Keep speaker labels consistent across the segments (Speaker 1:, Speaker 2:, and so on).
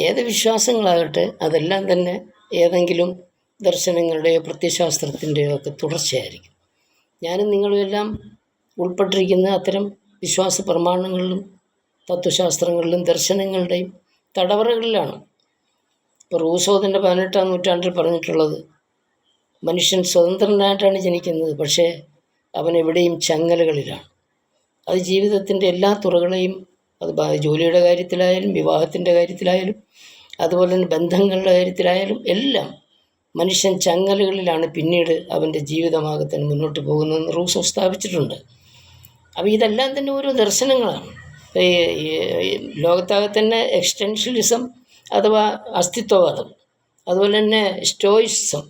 Speaker 1: ഏത് വിശ്വാസങ്ങളാകട്ടെ അതെല്ലാം തന്നെ ഏതെങ്കിലും ദർശനങ്ങളുടെയോ പ്രത്യയശാസ്ത്രത്തിൻ്റെയോ ഒക്കെ തുടർച്ചയായിരിക്കും. ഞാനും നിങ്ങളും എല്ലാം ഉൾപ്പെട്ടിരിക്കുന്ന അത്തരം വിശ്വാസ പ്രമാണങ്ങളിലും തത്വശാസ്ത്രങ്ങളിലും ദർശനങ്ങളുടെയും തടവറകളിലാണ്. ഇപ്പോൾ റൂസോ തൻ്റെ 18-ാം നൂറ്റാണ്ടിൽ പറഞ്ഞിട്ടുള്ളത്, മനുഷ്യൻ സ്വതന്ത്രനായിട്ടാണ് ജനിക്കുന്നത്, പക്ഷേ അവൻ എവിടെയും ചങ്ങലകളിലാണ്. അത് ജീവിതത്തിൻ്റെ എല്ലാ തുറകളെയും, അത് ജോലിയുടെ കാര്യത്തിലായാലും വിവാഹത്തിൻ്റെ കാര്യത്തിലായാലും അതുപോലെ തന്നെ ബന്ധങ്ങളുടെ കാര്യത്തിലായാലും എല്ലാം മനുഷ്യൻ ചങ്ങലകളിലാണ് പിന്നീട് അവൻ്റെ ജീവിതമാകെ തന്നെ മുന്നോട്ട് പോകുന്നതെന്ന് റൂസോ സ്ഥാപിച്ചിട്ടുണ്ട്. അപ്പോൾ ഇതെല്ലാം തന്നെ ഓരോ ദർശനങ്ങളാണ്. ലോകത്താകെ തന്നെ എക്സ്റ്റൻഷ്യലിസം അഥവാ അസ്തിത്വവാദം, അതുപോലെ തന്നെ സ്റ്റോയിസം,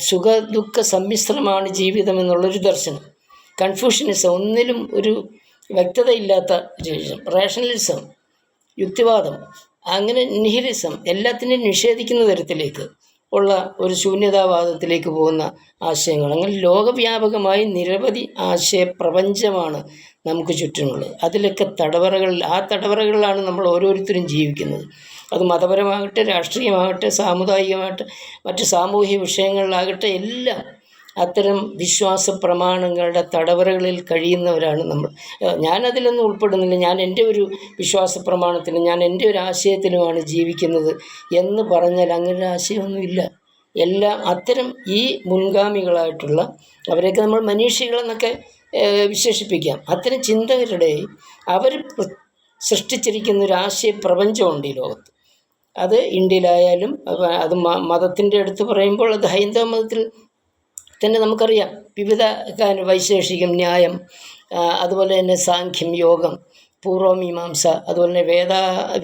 Speaker 1: സുഖ ദുഃഖ സമ്മിശ്രമാണ് ജീവിതം എന്നുള്ളൊരു ദർശനം, കൺഫ്യൂഷനിസം, ഒന്നിലും ഒരു വ്യക്തതയില്ലാത്ത ജീവിതം, റേഷണലിസം, യുക്തിവാദം, അങ്ങനെ നിഹിലിസം, എല്ലാത്തിനെയും നിഷേധിക്കുന്ന തരത്തിലേക്ക് ഉള്ള ഒരു ശൂന്യതാവാദത്തിലേക്ക് പോകുന്ന ആശയങ്ങൾ, അങ്ങനെ ലോകവ്യാപകമായി നിരവധി ആശയപ്രപഞ്ചമാണ് നമുക്ക് ചുറ്റുമുള്ളത്. അതിലൊക്കെ ആ തടവറകളിലാണ് നമ്മൾ ഓരോരുത്തരും ജീവിക്കുന്നത്. അത് മതപരമാകട്ടെ, രാഷ്ട്രീയമാകട്ടെ, സാമുദായികമാകട്ടെ, മറ്റ് സാമൂഹിക വിഷയങ്ങളിലാകട്ടെ, എല്ലാം അത്തരം വിശ്വാസ പ്രമാണങ്ങളുടെ തടവറകളിൽ കഴിയുന്നവരാണ് നമ്മൾ. ഞാനതിലൊന്നും ഉൾപ്പെടുന്നില്ല. ഞാൻ എൻ്റെ ഒരു വിശ്വാസ പ്രമാണത്തിലും ഞാൻ എൻ്റെ ഒരു ആശയത്തിലുമാണ് ജീവിക്കുന്നത് എന്ന് പറഞ്ഞാൽ അങ്ങനെ ഒരു ആശയമൊന്നുമില്ല. എല്ലാം അത്തരം ഈ മുൻഗാമികളായിട്ടുള്ള, അവരെയൊക്കെ നമ്മൾ മനീഷികളെന്നൊക്കെ വിശേഷിപ്പിക്കാം, അത്തരം ചിന്തകരുടെ അവർ സൃഷ്ടിച്ചിരിക്കുന്ന ഒരു ആശയപ്രപഞ്ചമുണ്ട് ഈ ലോകത്ത്. അത് ഇന്ത്യയിലായാലും അത് മതത്തിൻ്റെ അടുത്ത് പറയുമ്പോൾ അത് ഹൈന്ദവ മതത്തിൽ തന്നെ നമുക്കറിയാം. വിവിധ വൈശേഷികം, ന്യായം, അതുപോലെ തന്നെ സാഖ്യം, യോഗം, പൂർവമീമാംസ, അതുപോലെ തന്നെ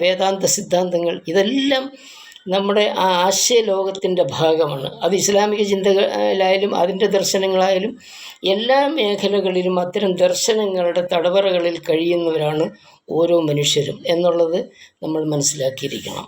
Speaker 1: വേദാന്ത സിദ്ധാന്തങ്ങൾ, ഇതെല്ലാം നമ്മുടെ ആ ആശയലോകത്തിൻ്റെ ഭാഗമാണ്. അത് ഇസ്ലാമിക ചിന്തകളായാലും അതിൻ്റെ ദർശനങ്ങളായാലും എല്ലാ മേഖലകളിലും അത്തരം ദർശനങ്ങളുടെ തടവറകളിൽ കഴിയുന്നവരാണ് ഓരോ മനുഷ്യരും എന്നുള്ളത് നമ്മൾ മനസ്സിലാക്കിയിരിക്കണം.